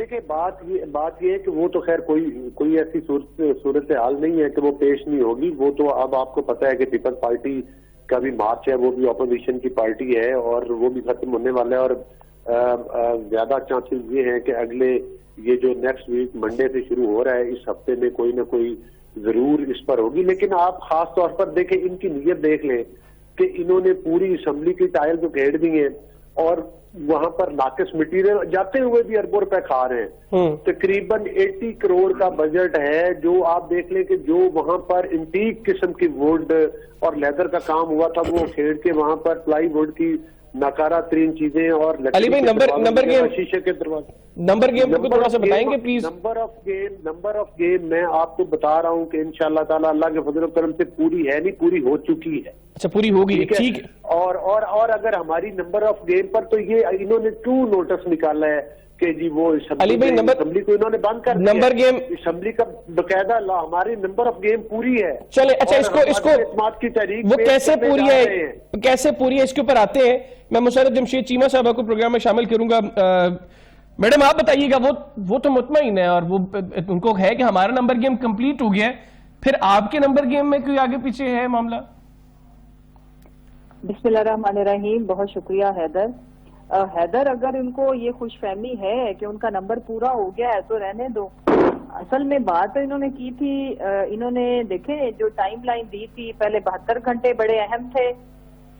دیکھیں بات یہ ہے کہ وہ تو خیر کوئی ایسی صورتحال نہیں ہے کہ وہ پیش نہیں ہوگی. وہ تو اب آپ کو پتہ ہے کہ پیپلز پارٹی کا بھی مارچ ہے, وہ بھی اپوزیشن کی پارٹی ہے اور وہ بھی ختم ہونے والا ہے, اور زیادہ چانسز یہ ہیں کہ اگلے یہ جو نیکسٹ ویک منڈے سے شروع ہو رہا ہے اس ہفتے میں کوئی نہ کوئی ضرور اس پر ہوگی. لیکن آپ خاص طور پر دیکھیں ان کی نیت دیکھ لیں کہ انہوں نے پوری اسمبلی کی ٹائل کو گھیر دی ہیں اور وہاں پر ناقص مٹیریل جاتے ہوئے بھی اربوں روپے کھا رہے ہیں. تقریباً 80 کروڑ کا بجٹ ہے جو آپ دیکھ لیں کہ جو وہاں پر انٹیک قسم کی ووڈ اور لیدر کا کام ہوا تھا وہ کھیڑ کے وہاں پر پلائی ووڈ کی ناکارہ ترین چیزیں اور علی بھائی نمبر گیم شیشے کے دروازے. نمبر گیم کو تھوڑا سا بتائیں گے پلیز. نمبر آف گیم میں آپ کو بتا رہا ہوں کہ انشاءاللہ تعالی اللہ کے فضل و کرم سے پوری ہے نہیں, پوری ہو چکی ہے. اچھا پوری ہوگی, ٹھیک ہے. اور اگر ہماری نمبر آف گیم پر تو یہ انہوں نے 2 نوٹس نکالا ہے کہ جی وہ اسمبلی کو انہوں نے بند کر دیا. نمبر گیم اسمبلی کا باقاعدہ ہماری نمبر آف گیم پوری ہے. چلے اچھا اس کو اعتماد کی تحریک وہ کیسے پوری ہے اس کے اوپر آتے ہیں. میں مسرت جمشید چیمہ صاحبہ کو پروگرام میں شامل کروں گا. میڈم آپ بتائیے گا, وہ تو مطمئن ہے اور وہ ان کو ہے کہ ہمارا نمبر گیم کمپلیٹ ہو گیا ہے, پھر آپ کے نمبر گیم میں کوئی آگے پیچھے ہے معاملہ؟ بسم اللہ الرحمن الرحیم. بہت شکریہ حیدر, اگر ان کو یہ خوش فہمی ہے کہ ان کا نمبر پورا ہو گیا ہے تو رہنے دو. اصل میں بات انہوں نے کی تھی, انہوں نے دیکھیں جو ٹائم لائن دی تھی, پہلے 72 گھنٹے بڑے اہم تھے,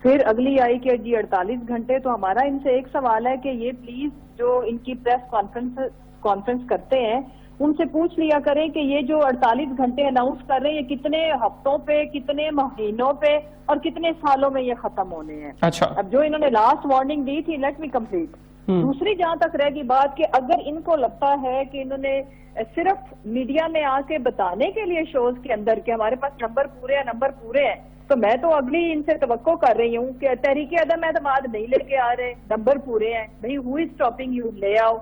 پھر اگلی آئی کہ جی 48 گھنٹے. تو ہمارا ان سے ایک سوال ہے کہ یہ پلیز جو ان کی پریس کانفرنس کرتے ہیں ان سے پوچھ لیا کریں کہ یہ جو 48 گھنٹے اناؤنس کر رہے ہیں یہ کتنے ہفتوں پہ, کتنے مہینوں پہ اور کتنے سالوں میں یہ ختم ہونے ہیں. اچھا اب جو انہوں نے لاسٹ وارننگ دی تھی, لیٹ می کمپلیٹ. دوسری جہاں تک رہ گی بات کہ اگر ان کو لگتا ہے کہ انہوں نے صرف میڈیا میں آ کے بتانے کے لیے شوز کے اندر کہ ہمارے پاس نمبر پورے ہیں, تو میں تو اگلی ان سے توقع کر رہی ہوں کہ تحریک عدم اعتماد نہیں لے کے آ رہے, نمبر پورے ہیں بھئی, ہو از اسٹاپنگ یو, لے آؤ.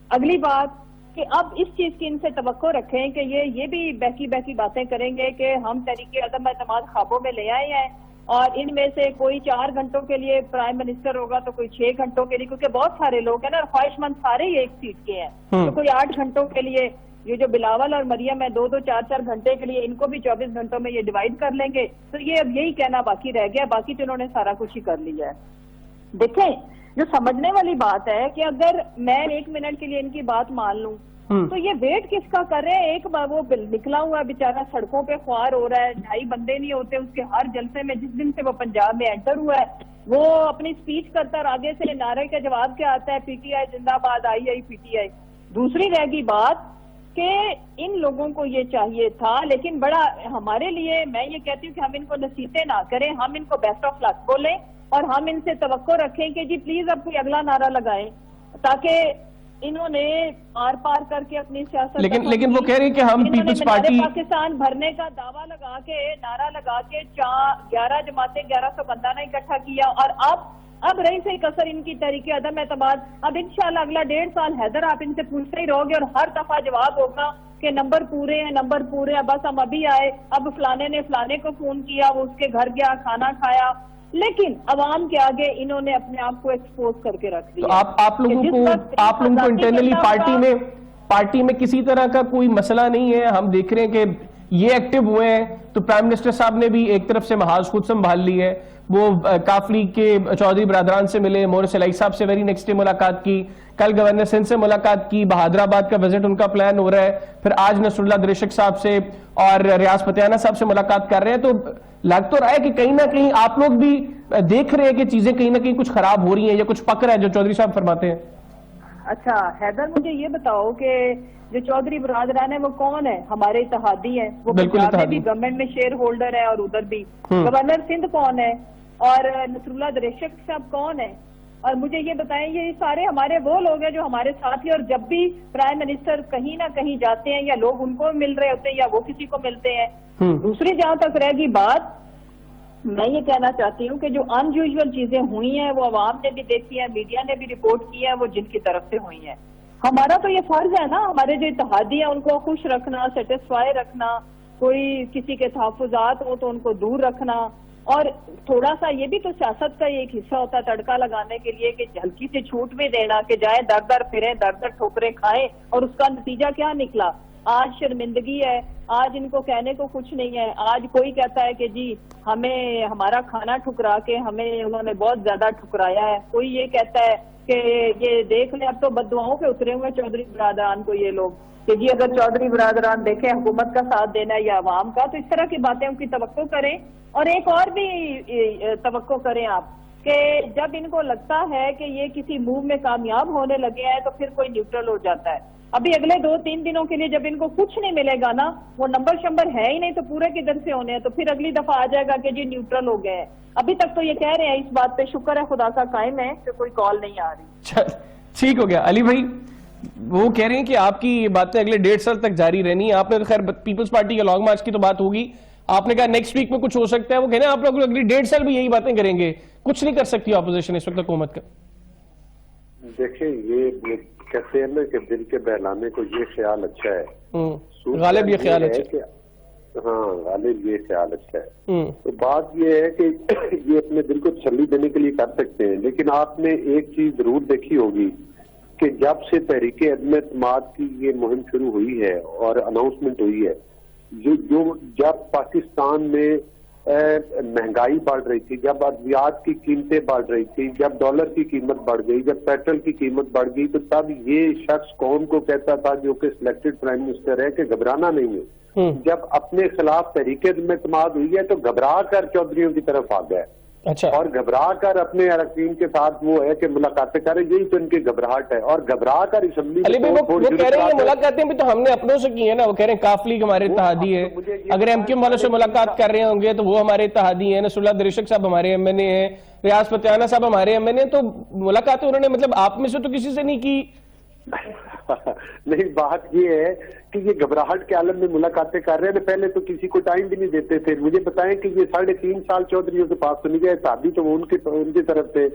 اگلی بات کہ اب اس چیز کی ان سے توقع رکھیں کہ یہ بھی بہکی باتیں کریں گے کہ ہم تحریک عدم اعتماد خوابوں میں لے آئے ہیں اور ان میں سے کوئی 4 گھنٹوں کے لیے پرائم منسٹر ہوگا تو کوئی 6 گھنٹوں کے لیے, کیونکہ بہت سارے لوگ ہیں نا, خواہش مند سارے ہی ایک سیٹ کے ہیں, تو کوئی 8 گھنٹوں کے لیے. یہ جو بلاول اور مریم ہے 2-2, 4-4 گھنٹے کے لیے, ان کو بھی 24 گھنٹوں میں یہ ڈیوائیڈ کر لیں گے. تو یہ اب یہی کہنا باقی رہ گیا, باقی تو انہوں نے سارا کچھ ہی کر لیا ہے. دیکھیں جو سمجھنے والی بات ہے کہ اگر میں 1 منٹ کے لیے ان کی بات مان لوں تو یہ ویٹ کس کا کر رہے ہیں. ایک وہ نکلا ہوا بیچارہ سڑکوں پہ خوار ہو رہا ہے, 2.5 بندے نہیں ہوتے اس کے ہر جلسے میں. جس دن سے وہ پنجاب میں انٹر ہوا ہے وہ اپنی سپیچ کرتا اور آگے سے نعرے کا جواب کیا آتا ہے, پی ٹی آئی زندہ باد, آئی پی ٹی آئی. دوسری رہ گئی بات کہ ان لوگوں کو یہ چاہیے تھا, لیکن بڑا ہمارے لیے, میں یہ کہتی ہوں کہ ہم ان کو نصیحتیں نہ کریں, ہم ان کو بیسٹ آف لک بولیں اور ہم ان سے توقع رکھیں کہ جی پلیز اب کوئی اگلا نعرہ لگائیں, تاکہ انہوں نے آر پار کر کے اپنی سیاست. لیکن وہ کہہ رہی کہ ہم پیپلز پارٹی پاکستان بھرنے کا دعویٰ لگا کے, نعرہ لگا کے 11 جماعتیں 1100 بندہ نے اکٹھا کیا, اور اب رہی سے کسر ان کی تحریک عدم اعتماد. اب انشاءاللہ اگلا 1.5 سال حیدر آپ ان سے پوچھتے ہی رہو گے اور ہر دفعہ جواب ہوگا کہ نمبر پورے ہیں, بس ہم ابھی آئے, اب فلانے نے فلانے کو فون کیا, وہ اس کے گھر گیا, کھانا کھایا. لیکن عوام کے آگے انہوں نے اپنے آپ کو ایکسپوز کر کے رکھ دیا. آپ لوگوں کو انٹرنلی پارٹی میں کسی طرح کا کوئی مسئلہ نہیں ہے. ہم دیکھ رہے ہیں کہ یہ ایکٹیو ہوئے ہیں تو پرائم منسٹر صاحب نے بھی ایک طرف سے محاذ خود سنبھال لی ہے. وہ کاف لیگ کے چودھری برادران سے ملے, مورس الہی صاحب سے ویری نیکسٹ ڈے ملاقات کی, کل گورنر سندھ سے ملاقات کی, بہادر آباد کا وزٹ ان کا پلان ہو رہا ہے, پھر آج نصر اللہ دریشک صاحب سے اور ریاض پتیانہ صاحب سے ملاقات کر رہے ہیں. تو لگ تو رہا ہے کہ کہیں نہ کہیں آپ لوگ بھی دیکھ رہے ہیں کہ چیزیں کہیں نہ کہیں کچھ خراب ہو رہی ہیں یا کچھ پک رہا ہے جو چودھری صاحب فرماتے ہیں. اچھا حیدر, مجھے یہ بتاؤ کہ جو چودھری برادران ہے وہ کون ہے؟ ہمارے اتحادی ہیں, وہ پنجاب میں بھی گورنمنٹ میں شیئر ہولڈر ہے اور ادھر بھی. گورنر سندھ کون ہے اور نصر اللہ دریشک صاحب کون ہے؟ اور مجھے یہ بتائیں, یہ سارے ہمارے وہ لوگ ہیں جو ہمارے ساتھ ہیں, اور جب بھی پرائم منسٹر کہیں نہ کہیں جاتے ہیں یا لوگ ان کو مل رہے ہوتے ہیں یا وہ کسی کو ملتے ہیں. دوسری جہاں تک رہ گئی بات, میں یہ کہنا چاہتی ہوں کہ جو ان یوزول چیزیں ہوئی ہیں وہ عوام نے بھی دیکھی ہیں, میڈیا نے بھی رپورٹ کی ہے, وہ جن کی طرف سے ہوئی ہیں. ہمارا تو یہ فرض ہے نا, ہمارے جو اتحادی ہیں ان کو خوش رکھنا, سیٹسفائی رکھنا, کوئی کسی کے تحفظات ہو تو ان کو دور رکھنا، اور تھوڑا سا یہ بھی تو سیاست کا ایک حصہ ہوتا ہے تڑکا لگانے کے لیے کہ ہلکی سے چھوٹ بھی دینا کہ جائیں در در پھریں، در در ٹھوکریں کھائیں، اور اس کا نتیجہ کیا نکلا؟ آج شرمندگی ہے، آج ان کو کہنے کو کچھ نہیں ہے، آج کوئی کہتا ہے کہ جی ہمیں ہمارا کھانا ٹھکرا کے ہمیں انہوں نے بہت زیادہ ٹھکرایا ہے، کوئی یہ کہتا ہے کہ یہ دیکھ لیں اب تو بددعاؤں پہ اترے ہوئے چودھری برادران کو یہ لوگ کہ جی اگر چودھری برادران دیکھیں حکومت کا ساتھ دینا ہے یا عوام کا، تو اس طرح کی باتیں ان کی توقع کریں۔ اور ایک اور بھی توقع کریں آپ کہ جب ان کو لگتا ہے کہ یہ کسی موو میں کامیاب ہونے لگے ہیں تو پھر کوئی نیوٹرل ہو جاتا ہے۔ ابھی اگلے 2-3 دنوں کے لیے جب ان کو کچھ نہیں ملے گا نا، وہ نمبر شمبر ہے ہی نہیں تو پورے کدھر سے ہونے ہیں، تو پھر اگلی دفعہ آ جائے گا کہ جی نیوٹرل ہو گئے ہیں۔ ابھی تک تو یہ کہہ رہے ہیں، اس بات پہ شکر ہے خدا کا قائم ہے کہ کوئی کال نہیں آ رہی۔ ٹھیک ہو گیا علی بھائی، وہ کہہ رہے ہیں کہ آپ کی باتیں اگلے 1.5 سال تک جاری رہنی ہے۔ آپ نے خیر پیپلز پارٹی کے لانگ مارچ کی تو بات ہوگی، آپ نے کہا نیکسٹ ویک میں کچھ ہو سکتا ہے، وہ کہنے آپ لوگ اگلی 1.5 سال بھی یہی باتیں کریں گے، کچھ نہیں کر سکتی اپوزیشن اس وقت حکومت کا۔ دیکھیں یہ کہتے ہیں نا کہ دل کے بہلانے کو یہ خیال اچھا ہے، غالب یہ خیال اچھا ہے، ہاں غالب یہ خیال اچھا ہے۔ تو بات یہ ہے کہ یہ اپنے دل کو تسلی دینے کے لیے کر سکتے ہیں، لیکن آپ نے ایک چیز ضرور دیکھی ہوگی کہ جب سے تحریک عدم اعتماد کی یہ مہم شروع ہوئی ہے اور اناؤنسمنٹ ہوئی ہے، جو جب پاکستان میں مہنگائی بڑھ رہی تھی، جب ادویات کی قیمتیں بڑھ رہی تھی، جب ڈالر کی قیمت بڑھ گئی، جب پیٹرول کی قیمت بڑھ گئی، تو تب یہ شخص قوم کو کہتا تھا جو کہ سلیکٹڈ پرائم منسٹر ہے کہ گھبرانا نہیں ہے۔ جب اپنے خلاف تحریک عدم اعتماد ہوئی ہے تو گھبرا کر چودھریوں کی طرف آ گیا، اور گھبرا کر اپنے اراکین کے ساتھ وہ ہے کہ ملاقاتیں کریں، یہی تو ان کی گھبراہٹ ہے، اور گھبرا کر اسمبلی وہ کہہ رہے ہیں ملاقاتیں بھی تو ہم نے اپنوں سے کی ہیں نا، وہ کہہ رہے ہیں کافلی ہمارے اتحادی ہے، اگر ایم کیو والوں سے ملاقات کر رہے ہوں گے تو وہ ہمارے اتحادی ہیں، نصر اللہ درشک صاحب ہمارے ایم این اے ہیں، ریاض فتیانہ صاحب ہمارے ایم این اے، تو ملاقاتیں انہوں نے مطلب آپ میں سے تو کسی سے نہیں کی۔ نہیں، بات یہ ہے کہ یہ گھبراہٹ کے عالم میں ملاقاتیں کر رہے ہیں، پہلے تو کسی کو ٹائم بھی نہیں دیتے تھے۔ مجھے بتائیں کہ یہ 3.5 سال چودھریوں کے پاس تو نہیں گئے، شادی تو وہ ان کی طرف تھے۔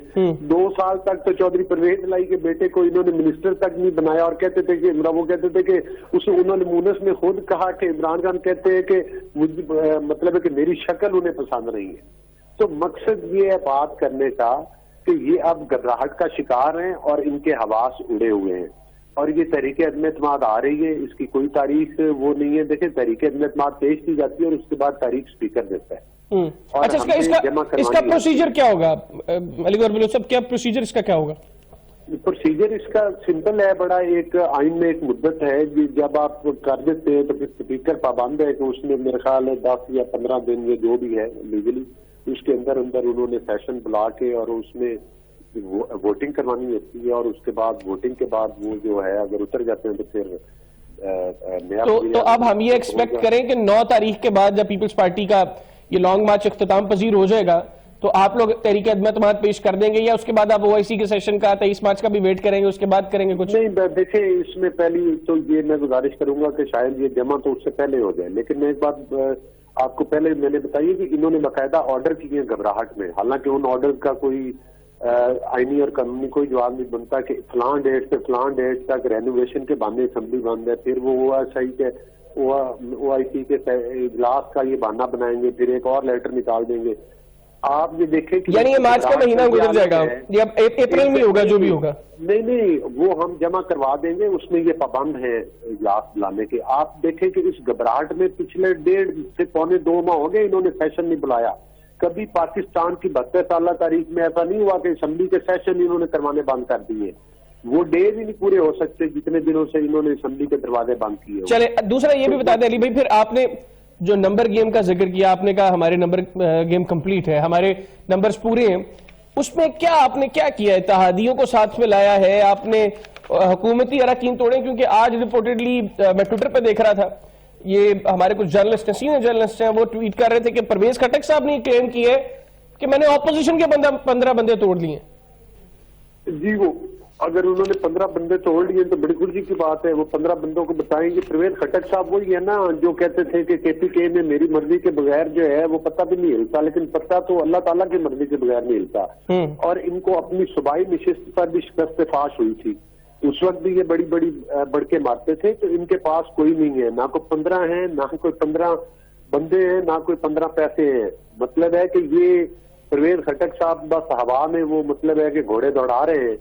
2 سال تک تو چودھری پرویز لائی کے بیٹے کو انہوں نے منسٹر تک نہیں بنایا، اور کہتے تھے کہ وہ کہتے تھے کہ انہوں نے مونس میں خود کہا کہ عمران خان کہتے ہیں کہ مطلب ہے کہ میری شکل انہیں پسند نہیں ہے۔ تو مقصد یہ ہے بات کرنے کا کہ یہ اب گھبراہٹ کا شکار ہیں اور ان کے حواس اڑے ہوئے ہیں، اور یہ تحریک عدم اعتماد آ رہی ہے، اس کی کوئی تاریخ وہ نہیں ہے۔ دیکھیں تحریک عدم اعتماد پیش کی جاتی ہے اور اس کے بعد تاریخ اسپیکر دیتا ہے۔ اچھا، اس کا پروسیجر کیا ہوگا علی گور بلوچ صاحب، کیا پروسیجر اس کا کیا ہوگا؟ پروسیجر اس کا سمپل ہے بڑا، ایک آئین میں ایک مدت ہے، جب آپ کر دیتے ہیں تو پھر اسپیکر پابند ہے کہ اس میں میرے خیال ہے 10 یا 15 دن یہ جو بھی ہے لیگلی، اس کے اندر انہوں نے سیشن بلا کے اور اس میں ووٹنگ کروانی ہوتی ہے، اور اس کے بعد ووٹنگ کے بعد وہ جو ہے اگر اتر جاتے ہیں تو پھر تو اب ہم یہ ایکسپیکٹ کریں کہ 9 تاریخ کے بعد جب پیپلز پارٹی کا یہ لانگ مارچ اختتام پذیر ہو جائے گا تو آپ لوگ تحریک عدم اعتماد پیش کر دیں گے، یا اس کے بعد آپ او آئی سی کے سیشن کا 23 مارچ کا بھی ویٹ کریں گے، اس کے بعد کریں گے کچھ؟ نہیں، دیکھیں اس میں پہلی تو یہ میں گزارش کروں گا کہ شاید یہ جمع تو اس سے پہلے ہو جائے، لیکن میں ایک بات آپ کو پہلے میں نے بتائی کہ انہوں نے باقاعدہ آرڈر کیے گھبراہٹ میں، حالانکہ ان آرڈر کا کوئی آئینی اور قانونی کوئی جواب نہیں بنتا کہ فلاں ڈیٹ سے فلاں ڈیٹ تک رینوویشن کے بہانے اسمبلی بند ہے، پھر وہ او آئی سی کے اجلاس کا یہ بہانہ بنائیں گے، پھر ایک اور لیٹر نکال دیں گے۔ آپ یہ دیکھیں کہ یعنی یہ مارچ کا مہینہ گزر جائے گا، یہ اب اپریل میں ہوگا جو بھی ہوگا؟ نہیں، وہ ہم جمع کروا دیں گے، اس میں یہ پابند ہے اجلاس بلانے کے۔ آپ دیکھیں کہ اس گھبراہٹ میں پچھلے 1.5 سے پونے 2 ماہ ہو گئے انہوں نے سیشن نہیں بلایا۔ کبھی پاکستان کی 72 سالہ تاریخ میں ایسا نہیں ہوا کہ اسمبلی کے سیشن انہوں نے کروانے بند کر دیے، وہ ڈیز ہی نہیں پورے ہو سکتے جتنے دنوں سے انہوں نے اسمبلی کے دروازے بند کیے۔ چلے دوسرا یہ بھی بتا دیں علی بھائی، پھر آپ نے جو نمبر گیم کا ذکر کیا، آپ نے کہا ہمارے نمبر گیم کمپلیٹ ہے، ہمارے نمبرز پورے ہیں، اس میں کیا آپ نے کیا کیا؟ اتحادیوں کو ساتھ میں لایا ہے آپ نے، حکومتی اراکین توڑے؟ کیونکہ آج رپورٹڈلی میں ٹویٹر پہ دیکھ رہا تھا، یہ ہمارے کچھ جرنلسٹ ہیں، سینئر جرنلسٹ ہیں، وہ ٹویٹ کر رہے تھے کہ پرویز خٹک صاحب نے کلیم کیا ہے کہ میں نے اپوزیشن کے 15 بندے توڑ لیے ہیں۔ جی، وہ اگر انہوں نے 15 بندے توڑ لیے تو بڑی خوشی کی بات ہے، وہ 15 بندوں کو بتائیں گے۔ پرویز خٹک صاحب وہی ہے نا جو کہتے تھے کہ کے پی کے میں میری مرضی کے بغیر جو ہے وہ پتہ بھی نہیں ہلتا، لیکن پتہ تو اللہ تعالیٰ کی مرضی کے بغیر نہیں ہلتا، اور ان کو اپنی صوبائی نشست پر بھی شکست فاش ہوئی تھی۔ اس وقت بھی یہ بڑی بڑھ کے مارتے تھے. تو ان کے پاس کوئی نہیں ہے, نہ کوئی 15 ہیں, نہ کوئی 15 بندے ہیں, نہ کوئی 15 پیسے ہیں. مطلب ہے کہ یہ پرویز خٹک صاحب بس ہوا میں وہ مطلب ہے کہ گھوڑے دوڑا رہے ہیں.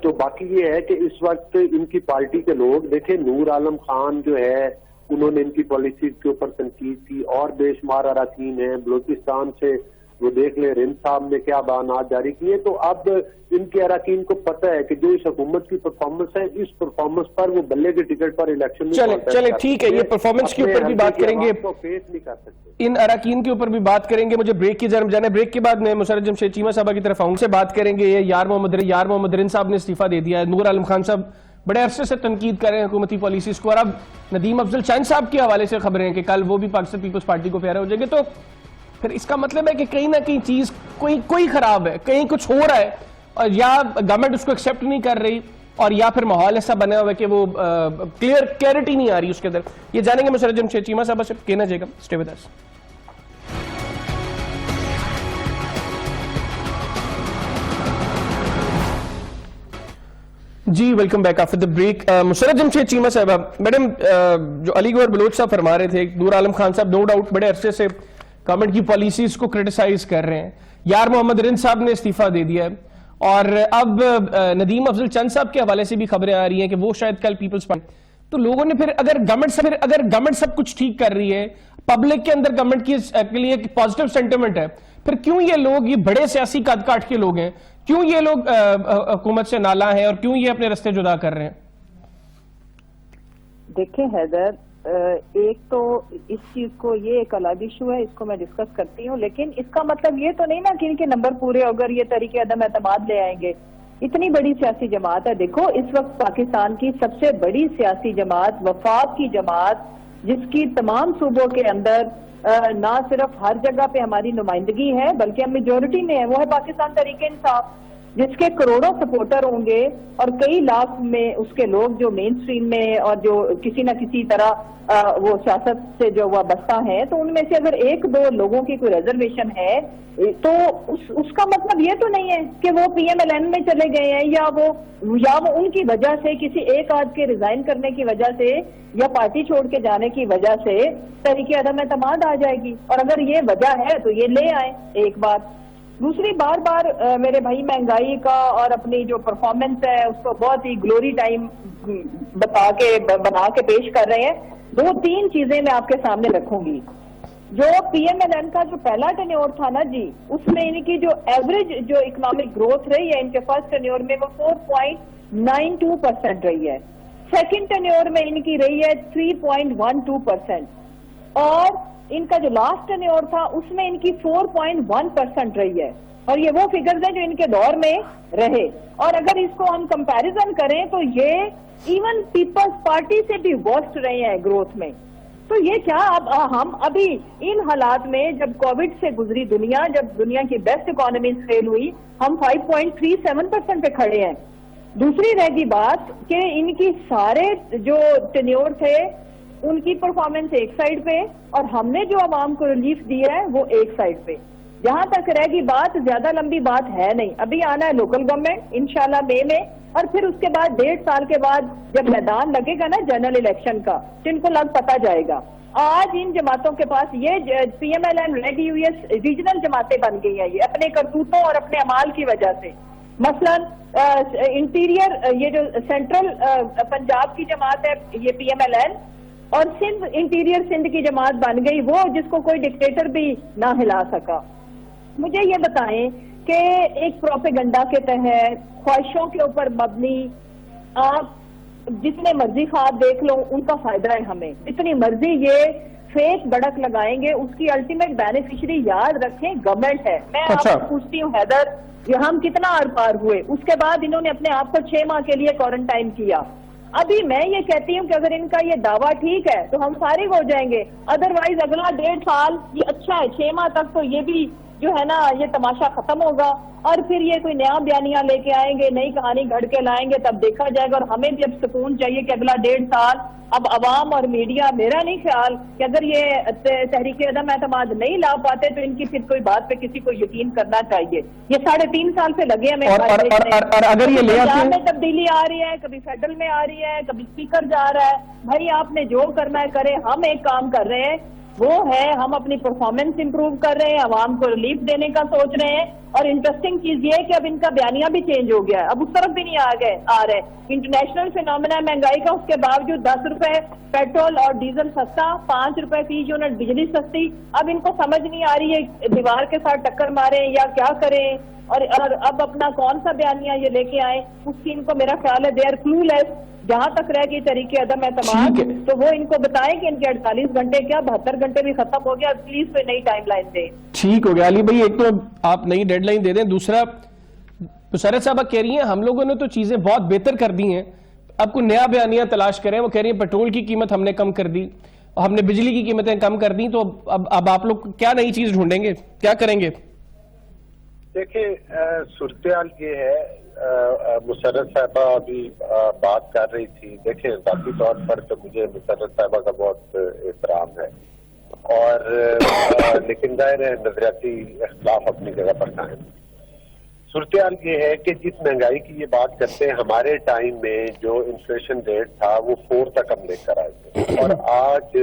تو باقی یہ ہے کہ اس وقت ان کی پارٹی کے لوگ دیکھیں, نور عالم خان جو ہے انہوں نے ان کی پالیسیز کے اوپر تنقید کی, اور بے شمار اراکین ہیں بلوچستان سے, وہ دیکھ لیں رند صاحب نے کیا بیانات جاری کیے. تو اب ان کے اراکین کو پتہ ہے کہ جو اس حکومت کی پرفارمنس ہے, اس پرفارمنس پر وہ بلے کے ٹکٹ پر الیکشن میں چلے ٹھیک ہے, یہ پرفارمنس کے اوپر بھی بات کریں گے, فیس نہیں کر سکتے, ان اراکین کے اوپر بھی بات کریں گے. مجھے بریک کی جانب جانا ہے, بریک کے بعد میں مسرت جمشید چیمہ صاحبہ کی طرف آؤں, سے بات کریں گے. یار محمد رند صاحب نے استعفیٰ دے دیا ہے, نور عالم خان صاحب بڑے عرصے سے تنقید کر رہے ہیں حکومتی پالیسیز کو, اور اب ندیم افضل چند صاحب کے حوالے سے خبریں ہیں کہ کل وہ بھی پاکستان پیپلز پارٹی کو پیارے ہو جائیں گے. تو پھر اس کا مطلب ہے کہ کہیں نہ کہیں چیز کوئی خراب ہے, کہیں کچھ ہو رہا ہے, اور یا گورنمنٹ اس کو ایکسیپٹ نہیں کر رہی, اور یا پھر ماحول ایسا بنا ہوا ہے کہ وہ کلیئرٹی نہیں آ رہی اس کے اندر. یہ جانیں گے مسرت جمشید چیمہ صاحبہ سے, کہنا چاہیے گا. Stay with us. جی welcome back after the break. Musarrat Jamshed Cheema صاحبہ, میڈم جو علی گوہر بلوچ صاحب فرما رہے تھے, نور عالم خان صاحب نو ڈاؤٹ بڑے عرصے سے گورنمنٹ کی پالیسیز کو کرٹیسائز کر رہے ہیں, یار محمد رند صاحب نے استعفیٰ دے دیا ہے, اور اب ندیم افضل چند صاحب کے حوالے سے بھی خبریں آ رہی ہیں کہ وہ شاید کل پیپلز پارٹی. تو لوگوں نے پھر اگر گورنمنٹ سب کچھ ٹھیک کر رہی ہے, پبلک کے اندر گورنمنٹ کے لیے ایک پازیٹیو سینٹیمنٹ ہے, پھر کیوں یہ لوگ, یہ بڑے سیاسی قد کاٹ کے لوگ ہیں, کیوں یہ لوگ حکومت سے نالاں ہیں, اور کیوں یہ اپنے رستے جدا کر رہے ہیں؟ دیکھیں حیدر, ایک تو اس چیز کو یہ ایک الگ ایشو ہے, اس کو میں ڈسکس کرتی ہوں, لیکن اس کا مطلب یہ تو نہیں نا کہ ان کے نمبر پورے اگر یہ طریقے عدم اعتماد لے آئیں گے. اتنی بڑی سیاسی جماعت ہے. دیکھو اس وقت پاکستان کی سب سے بڑی سیاسی جماعت وفاق کی جماعت, جس کی تمام صوبوں کے اندر نہ صرف ہر جگہ پہ ہماری نمائندگی ہے بلکہ ہم میجورٹی میں ہے, وہ ہے پاکستان تحریک انصاف, جس کے کروڑوں سپورٹر ہوں گے, اور کئی لاکھ میں اس کے لوگ جو مین سٹریم میں اور جو کسی نہ کسی طرح وہ سیاست سے جو وابستہ ہیں. تو ان میں سے اگر 1-2 لوگوں کی کوئی ریزرویشن ہے تو اس کا مطلب یہ تو نہیں ہے کہ وہ پی ایم ایل این میں چلے گئے ہیں, یا وہ ان کی وجہ سے, کسی ایک آدھ کے ریزائن کرنے کی وجہ سے یا پارٹی چھوڑ کے جانے کی وجہ سے طریقے عدم اعتماد آ جائے گی. اور اگر یہ وجہ ہے تو یہ لے آئیں ایک بات. دوسری, بار بار میرے بھائی مہنگائی کا اور اپنی جو پرفارمنس ہے اس کو بہت ہی گلوری ٹائم بنا کے پیش کر رہے ہیں. 2-3 چیزیں میں آپ کے سامنے رکھوں گی. جو پی ایم ایل این کا جو پہلا ٹینیور تھا نا جی, اس میں ان کی جو ایوریج جو اکنامک گروتھ رہی ہے ان کے فرسٹ ٹینیور میں وہ 4.92% رہی ہے. سیکنڈ ٹینیور میں ان کی رہی ہے 3.12%, اور ان کا جو لاسٹ ٹینیور تھا اس میں ان کی 4.1% رہی ہے. اور یہ وہ فگرز ہیں جو ان کے دور میں رہے. اور اگر اس کو ہم کمپیریزن کریں تو یہ ایون پیپلز پارٹی سے بھی ورسٹ رہے ہیں گروتھ میں. تو یہ کیا, اب ہم ابھی ان حالات میں جب کووڈ سے گزری دنیا, جب دنیا کی بیسٹ اکانومیز فیل ہوئی, ہم 5.37% پہ کھڑے ہیں. دوسری رہ گئی بات کہ ان کی سارے جو ٹینیور تھے ان کی پرفارمنس ایک سائڈ پہ, اور ہم نے جو عوام کو ریلیف دیا ہے وہ ایک سائڈ پہ. جہاں تک رہ گئی بات, زیادہ لمبی بات ہے نہیں, ابھی آنا ہے لوکل گورنمنٹ انشاءاللہ مئی میں, اور پھر اس کے بعد 1.5 سال کے بعد جب میدان لگے گا نا جنرل الیکشن کا تو ان کو پتا جائے گا. آج ان جماعتوں کے پاس یہ P M L N ready ہوئی ہے, ریجنل جماعتیں بن گئی ہیں یہ اپنے کرتوتوں اور اپنے اعمال کی وجہ سے. مثلا انٹیریئر یہ جو سینٹرل پنجاب کی جماعت ہے یہ پی ایم ایل این, اور سندھ انٹیریئر سندھ کی جماعت بن گئی وہ جس کو کوئی ڈکٹیٹر بھی نہ ہلا سکا. مجھے یہ بتائیں کہ ایک پروپیگنڈا کے تحت خواہشوں کے اوپر مبنی آپ جتنے مرضی خواب دیکھ لو ان کا فائدہ ہے ہمیں, اتنی مرضی یہ فیک بڑک لگائیں گے, اس کی الٹیمیٹ بینیفیشری یاد رکھیں گورنمنٹ ہے. میں آپ سے پوچھتی ہوں حیدر, یہ ہم کتنا آر پار ہوئے, اس کے بعد انہوں نے اپنے آپ کو 6 ماہ کے لیے کوارنٹائن کیا. ابھی میں یہ کہتی ہوں کہ اگر ان کا یہ دعویٰ ٹھیک ہے تو ہم فارغ ہو جائیں گے, ادروائز اگلا 1.5 سال یہ اچھا ہے, 6 ماہ تک تو یہ بھی جو ہے نا یہ تماشا ختم ہوگا اور پھر یہ کوئی نیا بیانیہ لے کے آئیں گے, نئی کہانی گھڑ کے لائیں گے, تب دیکھا جائے گا. اور ہمیں بھی اب سکون چاہیے کہ اگلا 1.5 سال اب عوام اور میڈیا, میرا نہیں خیال کہ اگر یہ تحریک عدم اعتماد نہیں لا پاتے تو ان کی پھر کوئی بات پہ کسی کو یقین کرنا چاہیے. یہ 3.5 سال سے لگے ہمیں, اور اگر یہ لے آتے میں تبدیلی آ رہی ہے, کبھی فیڈرل میں آ رہی ہے, کبھی اسپیکر جا رہا ہے. بھائی آپ نے جو کرنا ہے کرے, ہم ایک کام کر رہے ہیں وہ ہے ہم اپنی پرفارمنس امپروو کر رہے ہیں, عوام کو ریلیف دینے کا سوچ رہے ہیں. اور انٹرسٹنگ چیز یہ ہے کہ اب ان کا بیانیہ بھی چینج ہو گیا ہے, اب اس طرف بھی نہیں آ رہے. انٹرنیشنل فینومینا مہنگائی کا, اس کے باوجود 10 روپے پیٹرول اور ڈیزل سستا, 5 روپے فی یونٹ بجلی سستی. اب ان کو سمجھ نہیں آ رہی ہے دیوار کے ساتھ ٹکر ماریں یا کیا کریں, اور اب اپنا کون سا بیانیہ یہ لے کے آئیں, اس کی ان کو میرا خیال ہے دے آر کلو لیس. جہاں تک رہ گئی طریقے عدم اعتماد تو وہ ان کو بتائیں کہ ان کے 48 گھنٹے کیا 72 گھنٹے بھی ختم ہو گیا, پلیز کوئی نئی ٹائم لائن دیں. ٹھیک ہو گیا علی بھائی, ایک تو آپ نئی ڈیڈ لائن دے دیں, دوسرا مسرت صاحبہ کہہ رہی ہیں ہم لوگوں نے تو چیزیں بہت بہتر کر دی ہیں, اب کوئی نیا بیانیہ تلاش کریں. وہ کہہ رہی ہیں پیٹرول کی قیمت ہم نے کم کر دی, ہم نے بجلی کی قیمتیں کم کر دی, تو اب آپ لوگ کیا نئی چیز ڈھونڈیں گے, کیا کریں گے؟ دیکھیں صورتحال یہ ہے, مسرت صاحبہ ابھی بات کر رہی تھی. دیکھیں ذاتی طور پر تو مجھے مسرت صاحبہ کا بہت احترام ہے, اور لیکن ظاہر ہے نظریاتی اختلاف اپنی جگہ پر قائم. صورتحال یہ ہے کہ جس مہنگائی کی یہ بات کرتے ہیں, ہمارے ٹائم میں جو انفلیشن ریٹ تھا وہ 4 تک ہم لے کر آئے تھے, اور آج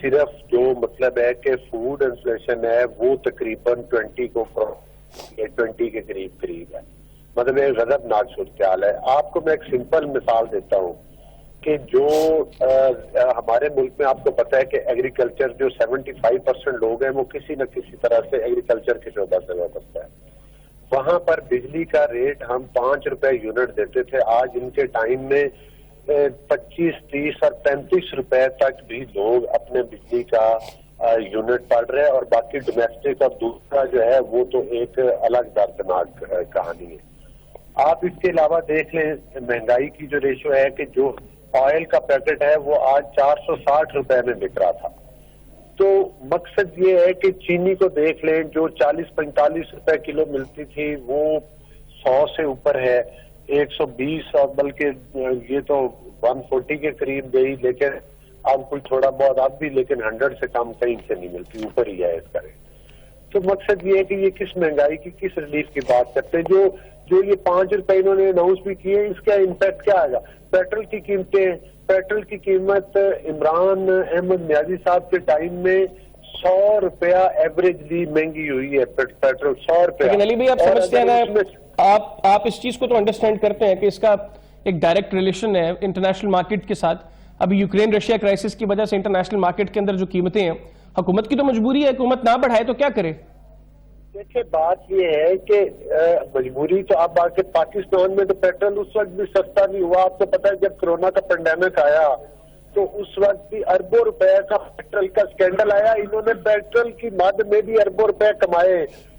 صرف جو مطلب ہے کہ فوڈ انفلیشن ہے وہ تقریباً 20 کے قریب ہے. مطلب ایک غضبناک صورتحال ہے. آپ کو میں ایک سمپل مثال دیتا ہوں کہ جو ہمارے ملک میں آپ کو پتا ہے کہ ایگریکلچر جو 75% لوگ ہیں وہ کسی نہ کسی طرح سے ایگریکلچر کے شعبہ سے وابستہ ہے. وہاں پر بجلی کا ریٹ ہم 5 روپے یونٹ دیتے تھے, آج ان کے ٹائم میں 25, 30 اور 35 روپے تک بھی لوگ اپنے بجلی کا یونٹ پڑ رہے ہیں, اور باقی ڈومیسٹک اور دوسرا جو ہے وہ تو ایک الگ دردناک کہانی ہے. آپ اس کے علاوہ دیکھ لیں مہنگائی کی جو ریشو ہے کہ جو آئل کا پیکٹ ہے وہ آج 460 روپے میں بک رہا تھا. تو مقصد یہ ہے کہ چینی کو دیکھ لیں, جو 40-45 روپے کلو ملتی تھی وہ 100 سے اوپر ہے, 120 اور بلکہ یہ تو 140 کے قریب گئی, لیکن اب کوئی تھوڑا بہت اب بھی, لیکن 100 سے کم کہیں سے نہیں ملتی, اوپر ہی ہے اس کا ریٹ. تو مقصد یہ ہے کہ یہ کس مہنگائی کی, کس ریلیف کی بات کرتے ہیں. جو یہ 5 روپے انہوں نے اناؤنس بھی کیے, اس کا امپیکٹ کیا آئے گا؟ پیٹرول کی قیمتیں, پیٹرول کی قیمت عمران احمد نیازی صاحب کے ٹائم میں 100 روپیہ ایوریجلی مہنگی ہوئی ہے پیٹرول, 100 روپیہ. لیکن علی بھائی آپ سمجھتے ہیں نا, آپ اس چیز کو تو انڈرسٹینڈ کرتے ہیں کہ اس کا ایک ڈائریکٹ ریلیشن ہے انٹرنیشنل مارکیٹ کے ساتھ. ابھی یوکرین رشیا کرائسس کی وجہ سے انٹرنیشنل مارکیٹ کے اندر جو قیمتیں ہیں, حکومت کی تو مجبوری ہے, حکومت نہ بڑھائے تو کیا کرے؟ دیکھیں بات یہ ہے کہ مجبوری تو اب آ کے پاکستان میں تو پیٹرول اس وقت بھی سستا نہیں ہوا. آپ کو پتا ہے جب کرونا کا پینڈیمک آیا تو اس وقت بھی اربوں روپے کا پیٹرول کا سکینڈل آیا. انہوں نے پیٹرول کی مد میں بھی اربوں روپے کمائے,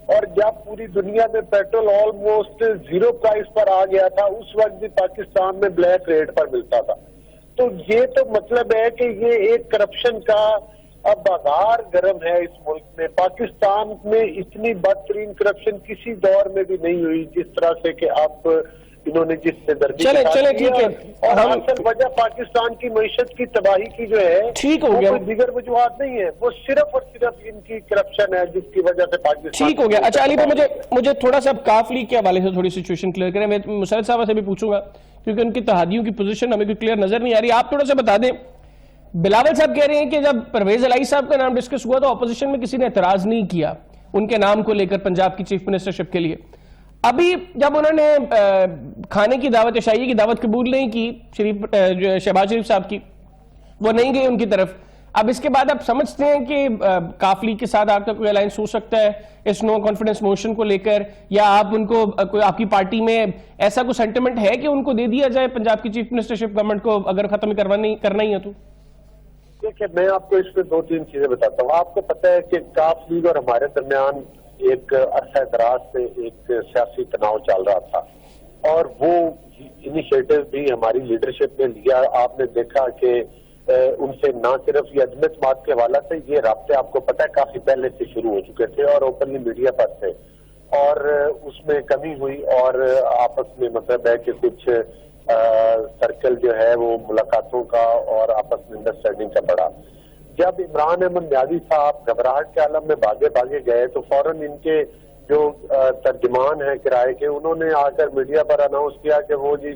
اور جب پوری دنیا میں پیٹرول آلموسٹ 0 پرائس پر آ گیا تھا اس وقت بھی پاکستان میں بلیک ریٹ پر ملتا تھا. تو یہ تو مطلب ہے کہ یہ ایک کرپشن کا اب بازار گرم ہے اس ملک میں. پاکستان میں اتنی بدترین کرپشن کسی دور میں بھی نہیں ہوئی جس طرح سے کہ اب انہوں نے جس سے دردی ٹھیک ہے. اور اصل وجہ پاکستان کی معیشت کی تباہی کی جو ہے ٹھیک ہو گیا, کوئی دیگر وجوہات نہیں ہے, وہ صرف اور صرف ان کی کرپشن ہے جس کی وجہ سے پاکستان. ٹھیک ہو گیا. اچھا علی بھائی مجھے تھوڑا سا کاف لیگ کے حوالے سے تھوڑی سچویشن کلیئر کریں. میں مسرت صاحبہ سے بھی پوچھوں گا کیونکہ ان کی اتحادیوں کی پوزیشن ہمیں کوئی کلیئر نظر نہیں آ رہی. آپ تھوڑا سا بتا دیں. بلاول صاحب کہہ رہے ہیں کہ جب پرویز الہی صاحب کا نام ڈسکس ہوا تو اپوزیشن میں کسی نے اعتراض نہیں کیا ان کے نام کو لے کر پنجاب کی چیف منسٹرشپ کے لیے. ابھی جب انہوں نے کھانے کی دعوت, عشائیے کی دعوت قبول نہیں کی شہباز شریف صاحب کی, وہ نہیں گئے ان کی طرف. اب اس کے بعد آپ سمجھتے ہیں کہ کاف لیگ کے ساتھ آپ کا کوئی الائنس ہو سکتا ہے اس نو کانفیڈنس موشن کو لے کر, یا آپ ان کو آپ کی پارٹی میں ایسا کوئی سینٹیمنٹ ہے کہ ان کو دے دیا جائے پنجاب کی چیف منسٹرشپ گورنمنٹ کو اگر ختم کرنا ہی ہے تو؟ دیکھیں میں آپ کو اس میں 2-3 چیزیں بتاتا ہوں. آپ کو پتہ ہے کہ کاف لیگ اور ہمارے درمیان ایک عرصہ دراز سے ایک سیاسی تناؤ چل رہا تھا, اور وہ انیشیٹو بھی ہماری لیڈرشپ نے لیا. آپ نے دیکھا کہ ان سے نہ صرف یہ عدم اعتماد کے حوالے سے یہ رابطے آپ کو پتہ ہے کافی پہلے سے شروع ہو چکے تھے اور اوپنلی میڈیا پر تھے، اور اس میں کمی ہوئی اور آپس میں مطلب ہے کہ کچھ سرکل جو ہے وہ ملاقاتوں کا اور آپس میں انڈرسٹینڈنگ کا بڑھا۔ جب عمران احمد نیازی صاحب گھبراہٹ کے عالم میں بھاگے گئے تو فوراً ان کے جو ترجمان ہیں کرائے کے، انہوں نے آ کر میڈیا پر اناؤنس کیا کہ وہ جی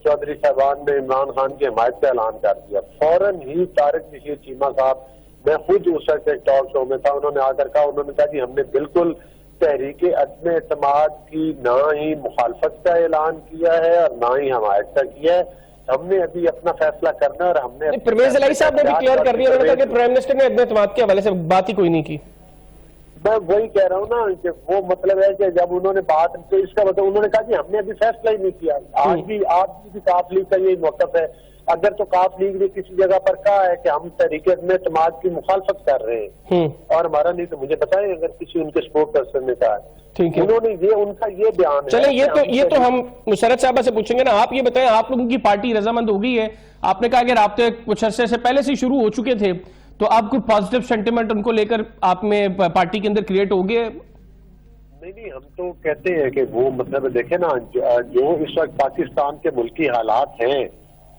چودھری صاحبان نے عمران خان کی حمایت کا اعلان کر دیا۔ فوراً ہی طارق بشیر چیمہ صاحب، میں خود اس وقت ایک ٹاک شو میں تھا، انہوں نے آ کر کہا، انہوں نے کہا جی ہم نے بالکل تحریک عدم اعتماد کی نہ ہی مخالفت کا اعلان کیا ہے اور نہ ہی حمایت کا کیا ہے، ہم نے ابھی اپنا فیصلہ کرنا ہے اور ہم نے پرویز الہی صاحب نے بھی کلیئر کر دیا، انہوں نے کہا کہ پرائم منسٹر نے عدم اعتماد کے حوالے سے بات ہی کوئی نہیں کی۔ میں وہی کہہ رہا ہوں نا کہ وہ مطلب ہے کہ جب انہوں نے بات تو اس کا مطلب انہوں نے کہا کہ ہم نے ابھی فیصلہ ہی نہیں کیا۔ آج بھی آپ کی بھی کاف لیگ کا یہی موقف ہے، اگر تو کاف لیگ نے کسی جگہ پر کہا ہے کہ ہم تحریک عدم اعتماد کی مخالفت کر رہے ہیں اور ہمارا نہیں تو مجھے بتائیں اگر کسی ان کے اسپوک پرسن نے کہا ہے، انہوں نے یہ ان کا یہ بیان ہے۔ چلیں یہ تو ہم مسرت صاحبہ سے پوچھیں گے نا، آپ یہ بتائیں آپ لوگوں کی پارٹی رضامند ہو گئی ہے؟ آپ نے کہا کہ رابطے کچھ عرصے سے پہلے سے شروع ہو چکے تھے، تو آپ کو پازیٹیو سینٹیمنٹ ان کو لے کر آپ میں پارٹی کے اندر کریٹ ہو گئے؟ نہیں ہم تو کہتے ہیں کہ وہ مطلب دیکھیں نا، جو اس وقت پاکستان کے ملکی حالات ہیں،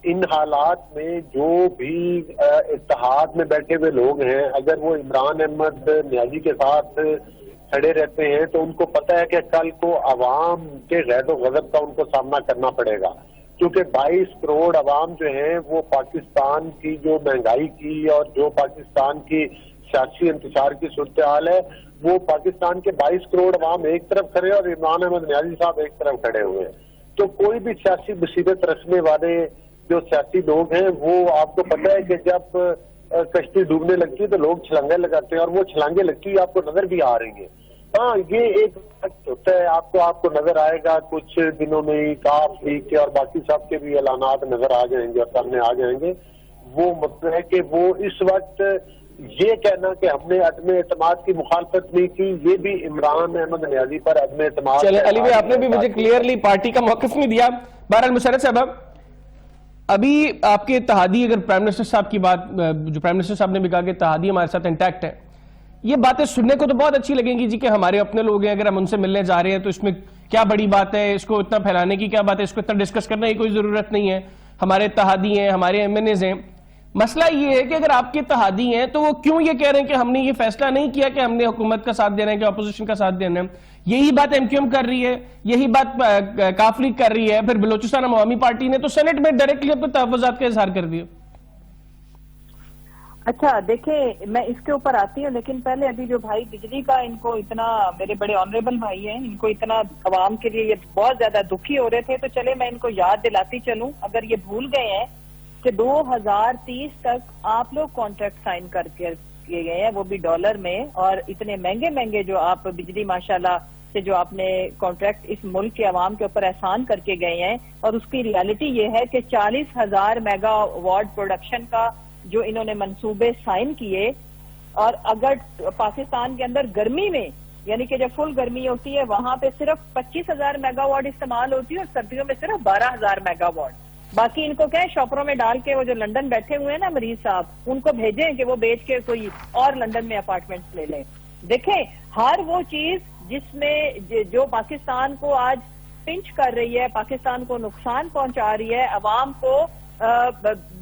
ان حالات میں جو بھی اتحاد میں بیٹھے ہوئے لوگ ہیں، اگر وہ عمران احمد نیازی کے ساتھ کھڑے رہتے ہیں تو ان کو پتہ ہے کہ کل کو عوام کے غیظ و غضب کا ان کو سامنا کرنا پڑے گا، کیونکہ 22 کروڑ عوام جو ہیں وہ پاکستان کی جو مہنگائی کی اور جو پاکستان کی سیاسی انتشار کی صورتحال ہے، وہ پاکستان کے 22 کروڑ عوام ایک طرف کھڑے اور عمران احمد نیازی صاحب ایک طرف کھڑے ہوئے ہیں۔ تو کوئی بھی سیاسی مصیبت رکھنے والے جو سیاسی لوگ ہیں، وہ آپ کو پتہ ہے کہ جب کشتی ڈوبنے لگتی ہے تو لوگ چھلانگیں لگاتے ہیں، اور وہ چھلانگیں لگتی آپ کو نظر بھی آ رہی ہیں۔ ہاں یہ ایک وقت ہوتا ہے، آپ کو نظر آئے گا کچھ دنوں میں ہی کاف لیگ کے اور باقی سب کے بھی اعلانات نظر آ جائیں گے اور سامنے آ جائیں گے۔ وہ مطلب ہے کہ وہ اس وقت یہ کہنا کہ ہم نے عدم اعتماد کی مخالفت نہیں کی، یہ بھی عمران احمد نیازی پر عدم اعتماد۔ چلیں علی بھائی، آپ نے بھی مجھے کلیئرلی پارٹی کا موقف نہیں دیا۔ بہرحال مسرت صاحب، ابھی آپ کے اتحادی، اگر پرائم منسٹر صاحب کی بات، جو پرائم منسٹر صاحب نے بھی کہا کہ اتحادی ہمارے ساتھ انٹیکٹ ہے، یہ باتیں سننے کو تو بہت اچھی لگیں گی جی کہ ہمارے اپنے لوگ ہیں، اگر ہم ان سے ملنے جا رہے ہیں تو اس میں کیا بڑی بات ہے، اس کو اتنا پھیلانے کی کیا بات ہے، اس کو اتنا ڈسکس کرنے کی کوئی ضرورت نہیں ہے، ہمارے اتحادی ہیں، ہمارے ایم این ایز ہیں۔ مسئلہ یہ ہے کہ اگر آپ کے اتحادی ہیں تو وہ کیوں یہ کہہ رہے ہیں کہ ہم نے یہ فیصلہ نہیں کیا کہ ہم نے حکومت کا ساتھ دینا ہے کہ اپوزیشن کا ساتھ دینا ہے؟ یہی بات ایم کیو ایم کر رہی ہے، یہی بات کاف لیگ کر رہی ہے، پھر بلوچستان عوامی پارٹی نے تو سینٹ میں ڈائریکٹلی اپنے تحفظات کا اظہار کر دیا۔ اچھا دیکھیں، میں اس کے اوپر آتی ہوں، لیکن پہلے ابھی جو بھائی بجلی کا ان کو اتنا، میرے بڑے آنریبل بھائی ہیں، ان کو اتنا عوام کے لیے یہ بہت زیادہ دکھی ہو رہے تھے، تو چلے میں ان کو یاد دلاتی چلوں، اگر یہ بھول گئے ہیں کہ 2030 تک آپ لوگ کانٹریکٹ سائن کر کے کیے گئے ہیں، وہ بھی ڈالر میں، اور اتنے مہنگے جو آپ بجلی ماشاءاللہ سے جو آپ نے کانٹریکٹ اس ملک کے عوام کے اوپر احسان کر کے گئے ہیں، اور اس کی ریالٹی یہ ہے کہ 40,000 میگا واٹ پروڈکشن کا جو انہوں نے منصوبے سائن کیے، اور اگر پاکستان کے اندر گرمی میں، یعنی کہ جب فل گرمی ہوتی ہے وہاں پہ صرف 25,000 میگا واٹ استعمال ہوتی ہے اور سردیوں میں صرف 12,000 میگا واٹ۔ باقی ان کو کہیں شاپروں میں ڈال کے، وہ جو لندن بیٹھے ہوئے ہیں نا مریض صاحب، ان کو بھیجیں کہ وہ بیچ کے کوئی اور لندن میں اپارٹمنٹس لے لیں۔ دیکھیں، ہر وہ چیز جس میں جو پاکستان کو آج پنچ کر رہی ہے، پاکستان کو نقصان پہنچا رہی ہے، عوام کو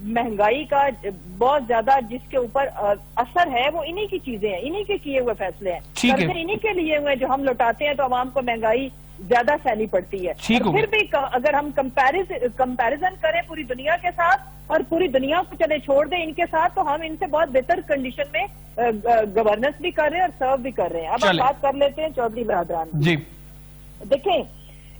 مہنگائی کا بہت زیادہ جس کے اوپر اثر ہے، وہ انہی کی چیزیں ہیں، انہی کے کیے ہوئے فیصلے ہیں، قرضے انہی کے لیے ہوئے جو ہم لوٹاتے ہیں تو عوام کو مہنگائی زیادہ سہنی پڑتی ہے۔ پھر بھی اگر ہم کمپیریزن کریں پوری دنیا کے ساتھ، اور پوری دنیا کو چلے چھوڑ دیں ان کے ساتھ، تو ہم ان سے بہت بہتر کنڈیشن میں گورننس بھی کر رہے ہیں اور سرو بھی کر رہے ہیں۔ اب ہم بات کر لیتے ہیں چودھری برادران جی۔ دیکھیں،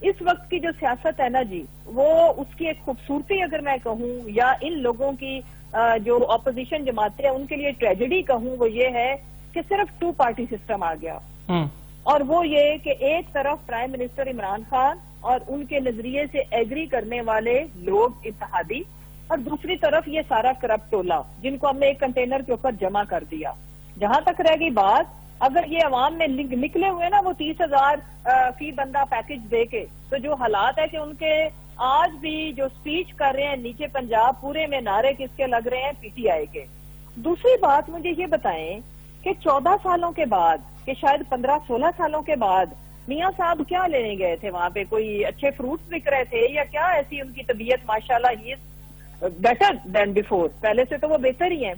اس وقت کی جو سیاست ہے نا جی، وہ اس کی ایک خوبصورتی اگر میں کہوں، یا ان لوگوں کی جو اپوزیشن جماعتیں ہیں ان کے لیے ٹریجڈی کہوں، وہ یہ ہے کہ صرف 2 پارٹی سسٹم آ گیا، اور وہ یہ کہ ایک طرف پرائم منسٹر عمران خان اور ان کے نظریے سے ایگری کرنے والے لوگ اتحادی، اور دوسری طرف یہ سارا کرپٹ ٹولہ جن کو ہم نے ایک کنٹینر کے اوپر جمع کر دیا۔ جہاں تک رہ گئی بات، اگر یہ عوام میں نکلے ہوئے نا وہ 30,000 فی بندہ پیکج دے کے، تو جو حالات ہے کہ ان کے آج بھی جو سپیچ کر رہے ہیں نیچے پنجاب پورے میں نعرے کس کے لگ رہے ہیں؟ پی ٹی آئی کے. دوسری بات مجھے یہ بتائیں کہ 14 سالوں کے بعد کہ شاید 15-16 سالوں کے بعد میاں صاحب کیا لینے گئے تھے وہاں پہ؟ کوئی اچھے فروٹس بک رہے تھے یا کیا ایسی ان کی طبیعت ماشاءاللہ ہی بیٹر دین بیفور؟ پہلے سے تو وہ بہتر ہی ہیں.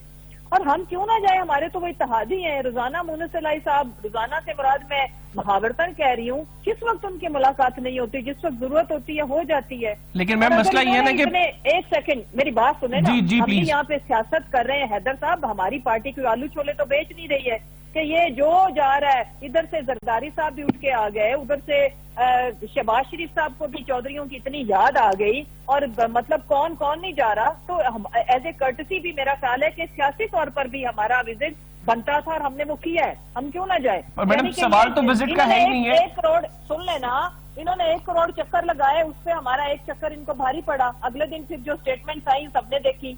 اور ہم کیوں نہ جائیں؟ ہمارے تو وہ اتحادی ہیں. روزانہ مونس الہی صاحب، روزانہ سے مراد میں محاورتاً کہہ رہی ہوں، کس وقت ان کی ملاقات نہیں ہوتی؟ جس وقت ضرورت ہوتی ہے ہو جاتی ہے. لیکن میم مسئلہ یہ ہے نا کہ ایک سیکنڈ میری بات سنیں نا. جی ہم بھی یہاں پہ سیاست کر رہے ہیں حیدر صاحب. ہماری پارٹی کوئی آلو چھولے تو بیچ نہیں رہی ہے کہ یہ جو جا رہا ہے. ادھر سے زرداری صاحب بھی اٹھ کے آ گئے، ادھر سے شہباز شریف صاحب کو بھی چودھریوں کی اتنی یاد آ گئی، اور مطلب کون کون نہیں جا رہا. تو ایز اے کرٹسی بھی میرا خیال ہے کہ سیاسی طور پر بھی ہمارا وزٹ بنتا تھا اور ہم نے وہ کیا ہے. ہم کیوں نہ جائیں؟ میڈم سوال تو وزٹ کا ہے ہی نہیں ہے. 1 کروڑ سن لینا، انہوں نے 1 کروڑ چکر لگائے، اس پہ ہمارا ایک چکر ان کو بھاری پڑا. اگلے دن پھر جو اسٹیٹمنٹ آئی سب نے دیکھی.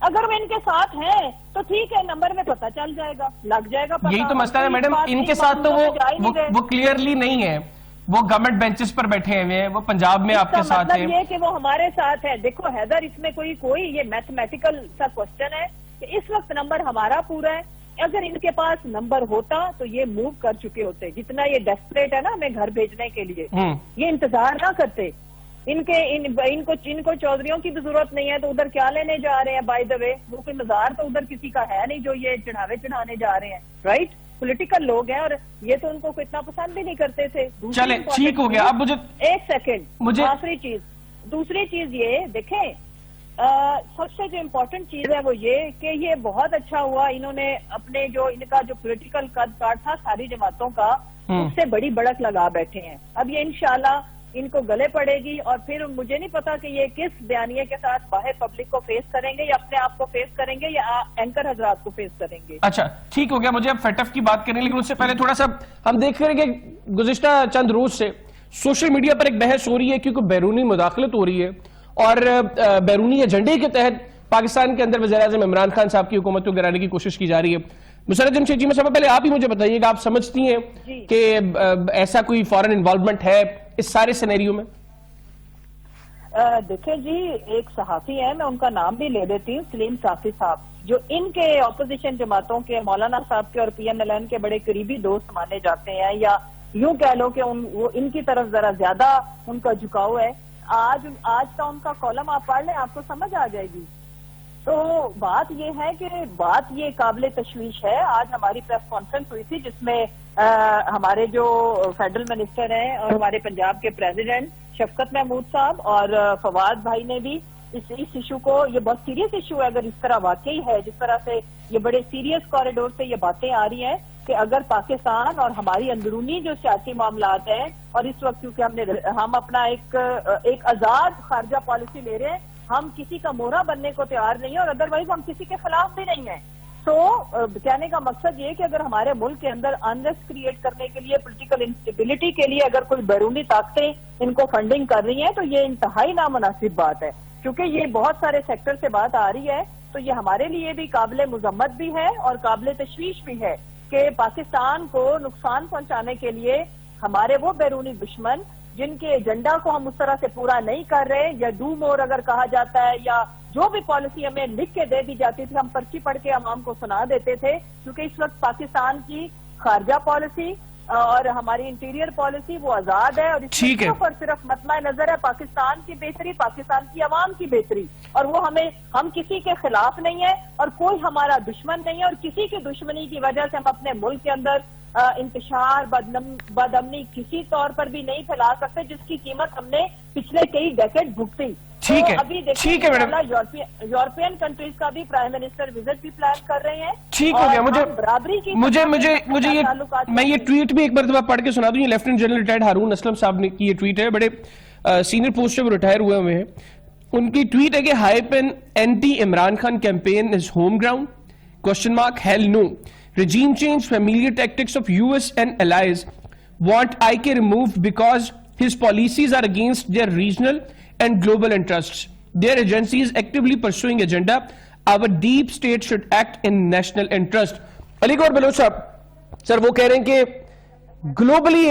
اگر وہ ان کے ساتھ ہیں تو ٹھیک ہے، نمبر میں پتہ چل جائے گا، لگ جائے گا پتہ. یہی تو مسئلہ ہے میڈم، ان کے ساتھ تو وہ کلیئرلی نہیں ہے. وہ گورنمنٹ بینچز پر بیٹھے ہوئے ہیں، وہ پنجاب میں آپ کے ساتھ ہیں. مطلب یہ کہ وہ ہمارے ساتھ ہے. دیکھو حیدر، اس میں کوئی یہ میتھمیٹیکل سا کوسچن ہے کہ اس وقت نمبر ہمارا پورا ہے. اگر ان کے پاس نمبر ہوتا تو یہ موو کر چکے ہوتے. جتنا یہ ڈیسپریٹ ہے نا ہمیں گھر بھیجنے کے لیے، یہ انتظار نہ کرتے. ان کو چودھریوں کی بھی ضرورت نہیں ہے تو ادھر کیا لینے جا رہے ہیں؟ بائی دا وے وہ کوئی مزار تو ادھر کسی کا ہے نہیں جو یہ چڑھانے جا رہے ہیں. رائٹ، پولیٹیکل لوگ ہیں اور یہ تو ان کو اتنا پسند بھی نہیں کرتے تھے. چلے ٹھیک ہو گیا. اب مجھے ایک سیکنڈ، دوسری چیز یہ دیکھیں، سب سے جو امپورٹنٹ چیز ہے وہ یہ کہ یہ بہت اچھا ہوا انہوں نے اپنے جو ان کا جو پولیٹیکل قد کاٹ تھا ساری جماعتوں کا، اس سے بڑی بڑک لگا بیٹھے ہیں. اب یہ انشاءاللہ ان کو گلے پڑے گی اور پھر مجھے نہیں پتا کہ یہ کس بیانیے کے ساتھ باہر پبلک کو فیس کریں گے، یا اپنے آپ کو فیس کریں گے، یا اینکر حضرات کو فیس کریں گے. اچھا ٹھیک ہو گیا. مجھے اب فیٹف کی بات کریں، لیکن اس سے پہلے تھوڑا سا ہم دیکھ رہے ہیں کہ گزشتہ چند روز سے سوشل میڈیا پر ایک بحث ہو رہی ہے کیونکہ بیرونی مداخلت ہو رہی ہے اور بیرونی ایجنڈے کے تحت پاکستان کے اندر وزیر اعظم عمران خان صاحب کی حکومت کو گرانے کی کوشش کی جا رہی ہے. مسرت جمشید جی، میں سب پہلے آپ ہی مجھے بتائیے کہ آپ سمجھتی ہیں کہ ایسا کوئی فورن انوالومنٹ ہے اس سارے سینیریو میں؟ دیکھیں جی، ایک صحافی ہے، میں ان کا نام بھی لے دیتی ہوں، سلیم صافی صاحب، جو ان کے اپوزیشن جماعتوں کے مولانا صاحب کے اور پی ایم ایل این کے بڑے قریبی دوست مانے جاتے ہیں، یا یوں کہہ لو کہ وہ ان کی طرف ذرا زیادہ ان کا جھکاؤ ہے. آج کا ان کا کالم آپ پڑھ لیں، آپ کو سمجھ آ جائے گی. تو بات یہ ہے کہ بات یہ قابل تشویش ہے. آج ہماری پریس کانفرنس ہوئی تھی جس میں ہمارے جو فیڈرل منسٹر ہیں اور ہمارے پنجاب کے پریزیڈنٹ شفقت محمود صاحب اور فواد بھائی نے بھی اس ایشو کو، یہ بہت سیریس ایشو ہے اگر اس طرح واقعی ہے، جس طرح سے یہ بڑے سیریس کوریڈور سے یہ باتیں آ رہی ہیں کہ اگر پاکستان اور ہماری اندرونی جو سیاسی معاملات ہیں، اور اس وقت کیونکہ ہم اپنا ایک آزاد خارجہ پالیسی لے رہے ہیں، ہم کسی کا مورا بننے کو تیار نہیں ہیں اور ادروائز ہم کسی کے خلاف بھی نہیں ہیں. تو کہنے کا مقصد یہ کہ اگر ہمارے ملک کے اندر انریسٹ کریٹ کرنے کے لیے، پولیٹیکل انسٹیبلٹی کے لیے اگر کوئی بیرونی طاقتیں ان کو فنڈنگ کر رہی ہیں تو یہ انتہائی نامناسب بات ہے، کیونکہ یہ بہت سارے سیکٹر سے بات آ رہی ہے. تو یہ ہمارے لیے بھی قابل مذمت بھی ہے اور قابل تشویش بھی ہے کہ پاکستان کو نقصان پہنچانے کے لیے ہمارے وہ بیرونی دشمن جن کے ایجنڈا کو ہم اس طرح سے پورا نہیں کر رہے، یا ڈو مور اگر کہا جاتا ہے، یا جو بھی پالیسی ہمیں لکھ کے دے دی جاتی تھی ہم پرچی پڑھ کے عوام کو سنا دیتے تھے، کیونکہ اس وقت پاکستان کی خارجہ پالیسی اور ہماری انٹیریئر پالیسی وہ آزاد ہے، اور اس میں صرف اور صرف مطمع نظر ہے پاکستان کی بہتری، پاکستان کی عوام کی بہتری. اور وہ ہم کسی کے خلاف نہیں ہے اور کوئی ہمارا دشمن نہیں ہے، اور کسی کی دشمنی کی وجہ سے ہم اپنے ملک کے اندر انتشار، بد امنی کسی طور پر بھی نہیں پھیلا سکتے، جس کی قیمت ہم نے پچھلے کئی ڈیکیڈ بھگتی. ٹھیک ہے، ابھی ٹھیک ہے میڈم، یورپین کنٹریز کا بھی پرائم منسٹر وزٹ بھی پلان کر رہے ہیں. ٹھیک ہو گیا. مجھے میں یہ ٹویٹ بھی ایک مرتبہ پڑھ کے سنا دوں. یہ lieutenant general retired Haroon Aslam صاحب نے کی یہ ٹویٹ ہے، بڑے سینئر پوسٹ سے وہ ریٹائر ہوئے ہیں. ان کی ٹویٹ ہے کہ hype an anti Imran Khan campaign is home ground question mark hell no regime change familiar tactics of US and allies want IK removed because his policies are against their regional and global interests. Their agency is actively pursuing agenda. Our deep state should act in national interest. علی گور بلوچ صاحب، سر وہ کہہ رہے ہیں کہ globally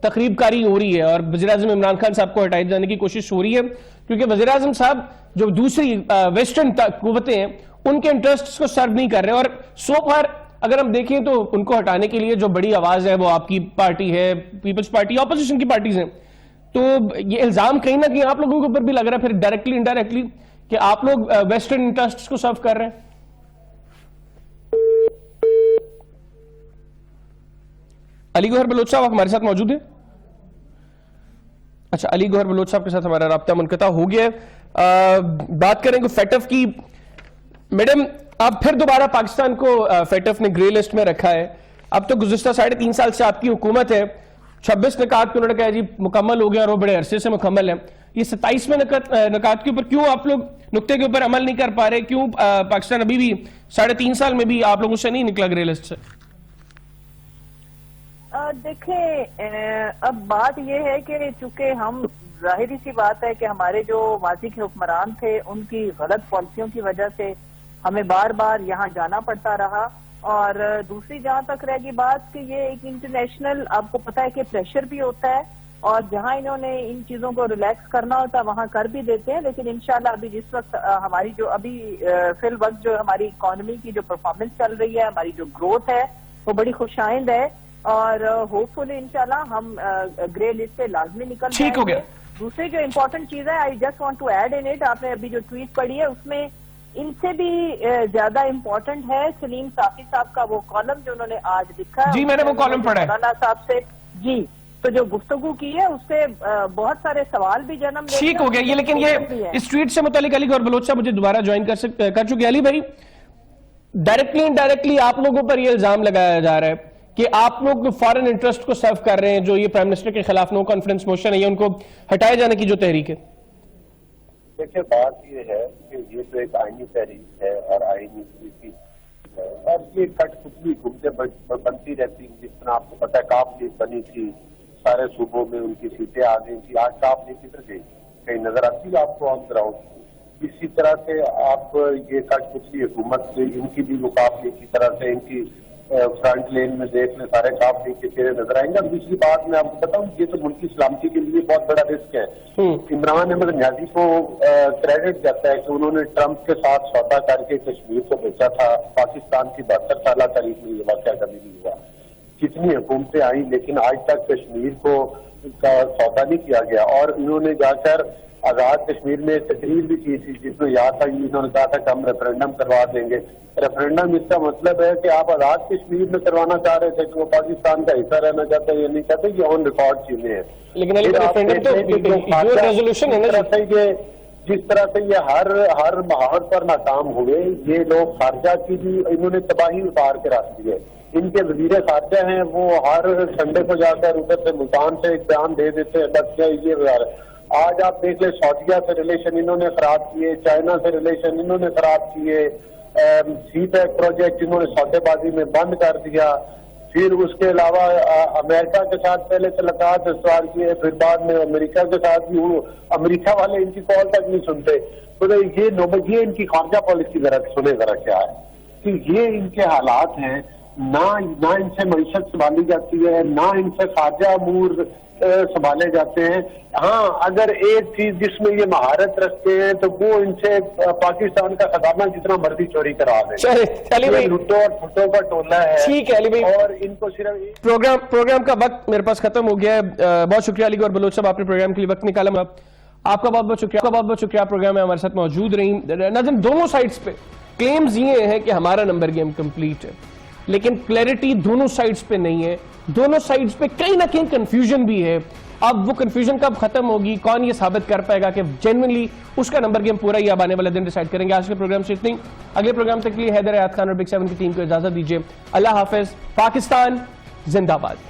تقریب کاری ہو رہی ہے اور وزیراعظم عمران خان صاحب کو ہٹائے جانے کی کوشش ہو رہی ہے، کیونکہ وزیراعظم صاحب جو دوسری ویسٹرن قوتیں ہیں ان کے انٹرسٹس کو سرو نہیں کر رہے، اور سو فار اگر ہم دیکھیں تو ان کو ہٹانے کے لیے جو بڑی آواز ہے وہ آپ کی پارٹی ہے، پیپلز پارٹی، اپوزیشن کی پارٹیز ہیں. تو یہ الزام کہیں نہ کہیں آپ لوگوں کے اوپر بھی لگ رہا ہے پھر ڈائریکٹلی انڈائریکٹلی کہ آپ لوگ ویسٹرن انٹرسٹس کو سرو کر رہے ہیں. علی گوہر بلوچ صاحب آپ ہمارے ساتھ موجود ہیں؟ اچھا، علی گوہر بلوچ صاحب کے ساتھ ہمارا رابطہ منقطع ہو گیا ہے. بات کریں گے فیٹف کی. میڈم، اب پھر دوبارہ پاکستان کو فیٹف نے گرے لسٹ میں رکھا ہے. اب تو گزشتہ 3.5 سال سے آپ کی حکومت ہے، 26 نکات کو انہوں نے کہا جی مکمل ہو گیا اور وہ بڑے عرصے سے مکمل ہے. یہ 27ویں نکات کے اوپر کیوں آپ لوگ نقطے کے اوپر عمل نہیں کر پا رہے؟ کیوں پاکستان ابھی بھی 3.5 سال میں بھی آپ لوگوں سے نہیں نکلا گرے لسٹ سے؟ دیکھیں، اب بات یہ ہے کہ چونکہ ہم ظاہری سی بات ہے کہ ہمارے جو ماضی کے حکمران تھے ان کی غلط پالیسیوں کی وجہ سے ہمیں بار بار یہاں جانا پڑتا رہا، اور دوسری جہاں تک رہ گئی بات کہ یہ ایک انٹرنیشنل، آپ کو پتا ہے کہ پریشر بھی ہوتا ہے، اور جہاں انہوں نے ان چیزوں کو ریلیکس کرنا ہوتا ہے وہاں کر بھی دیتے ہیں. لیکن انشاءاللہ ابھی جس وقت ہماری جو ابھی فی الوقت جو ہماری اکانومی کی جو پرفارمنس چل رہی ہے، ہماری جو گروتھ ہے وہ بڑی خوش آئند ہے، اور ہوپ فلی انشاءاللہ ہم گرے لسٹ سے لازمی نکل جائیں گے. دوسری جو امپورٹنٹ چیز ہے، I just want to add in it, آپ نے ابھی جو ٹویٹ پڑھی ہے اس میں ان سے بھی زیادہ امپورٹنٹ ہے سلیم صافی صاحب کا وہ کالم جو انہوں نے آج لکھا ہے. جی میں نے وہ کالم پڑھا ہے مولانا صاحب سے. جی، تو جو گفتگو کی ہے اس سے بہت سارے سوال بھی جنم لے. ٹھیک ہو گیا یہ، لیکن یہ اس ٹویٹ سے متعلق علی گوہر بلوچ صاحب مجھے دوبارہ جوائن کر چکے. علی بھائی، ڈائریکٹلی انڈائریکٹلی آپ لوگوں پر یہ الزام لگایا جا رہا ہے کہ آپ لوگ فارن انٹرسٹ کو سرو کر رہے ہیں. جو یہ پرائم منسٹر کے خلاف نو کانفیڈنس موشن ہے، یہ ان کو ہٹائے جانے کی جو تحریک ہے. دیکھیں، بات یہ ہے کہ یہ تو ایک آئینی تحریک ہے اور آئینی ہے، اور یہ کٹ پتلی گھومتے بنتی رہتی. جس طرح آپ کو پتا ہے کاف لیگ بنی تھی، سارے صوبوں میں ان کی سیٹیں آ گئی تھی. آج کاف لیگ کدھر گئی؟ کہیں نظر آتی ہے آپ کو آن گراؤنڈ؟ اسی طرح سے آپ یہ کٹ پتلی حکومت سے ان کی بھی مقابلے کی طرح سے ان کی فرنٹ لین میں دیکھ لیں، سارے کاف لیگ کے چہرے نظر آئیں گے. اور دوسری بات میں آپ کو بتاؤں، یہ تو ملکی سلامتی کے لیے بہت بڑا رسک ہے. عمران احمد نیازی کو کریڈٹ جاتا ہے کہ انہوں نے ٹرمپ کے ساتھ سودا کر کے کشمیر کو بیچا تھا. پاکستان کی 72 سالہ تاریخ میں یہ واقعہ کبھی نہیں ہوا. کتنی حکومتیں آئیں لیکن آج تک کشمیر کو کا سودا نہیں کیا گیا. اور انہوں نے جا کر آزاد کشمیر میں تقریر بھی کی تھی جس میں یاد تھا، انہوں نے کہا تھا کہ ہم ریفرینڈم کروا دیں گے. ریفرینڈم اس کا مطلب ہے کہ آپ آزاد کشمیر میں کروانا چاہ رہے تھے کہ وہ پاکستان کا حصہ رہنا چاہتے ہیں یا نہیں چاہتے. یہ آن ریکارڈ چیزیں ہیں. جس طرح سے یہ ہر محاور پر ناکام ہوئے، یہ لوگ خارجہ کی بھی انہوں نے تباہی اتار کے رکھ دی ہے. ان کے وزیر خارجہ ہیں وہ ہر سنڈے کو جا کر ادھر سے ملتان سے ایک بیان دے دیتے ہیں بس کیا یہ. آج آپ دیکھ لیں سعودیہ سے ریلیشن انہوں نے خراب کیے، چائنا سے ریلیشن انہوں نے خراب کیے، سی پیک پروجیکٹ انہوں نے سودے بازی میں بند کر دیا. پھر اس کے علاوہ امریکہ کے ساتھ پہلے تعلقات استوار کیے، پھر بعد میں امریکہ کے ساتھ بھی امریکہ والے ان کی کال تک نہیں سنتے. تو یہ ان کی خارجہ پالیسی ذرا سنے ذرا کیا ہے کہ یہ ان کے حالات ہیں. نہ ان سے معیشت سنبھالی جاتی ہے، نہ ان سے خارجہ امور سنبھالے جاتے ہیں. ہاں، اگر ایک چیز جس میں یہ مہارت رکھتے ہیں تو وہ ان سے پاکستان کا خزانہ جتنا مرضی چوری کرا دیں. لٹو اور پھٹو کا ٹولہ ہے. ٹھیک ہے علی بھائی، اور ان کو صرف پروگرام کا وقت میرے پاس ختم ہو گیا ہے. بہت شکریہ علی گوہر بلوچ صاحب، آپ نے پروگرام کے لیے وقت نکالا. آپ کا بہت بہت شکریہ پروگرام میں ہمارے ساتھ موجود رہی. ناظرین، دونوں سائڈز پہ کلیمز یہ ہیں کہ ہمارا نمبر گیم کمپلیٹ ہے، لیکن کلیئرٹی دونوں سائڈز پہ نہیں ہے. دونوں سائڈز پہ کہیں نہ کہیں کنفیوژن بھی ہے. اب وہ کنفیوژن کب ختم ہوگی، کون یہ ثابت کر پائے گا کہ جینوینلی اس کا نمبر گیم پورا ہی اب آنے والے دن ڈیسائیڈ کریں گے. آج کے پروگرام سے اتنی. اگلے پروگرام تک کے لیے حیدر حیات خان اور بگ 7 کی ٹیم کو اجازت دیجیے. اللہ حافظ. پاکستان زندہ باد.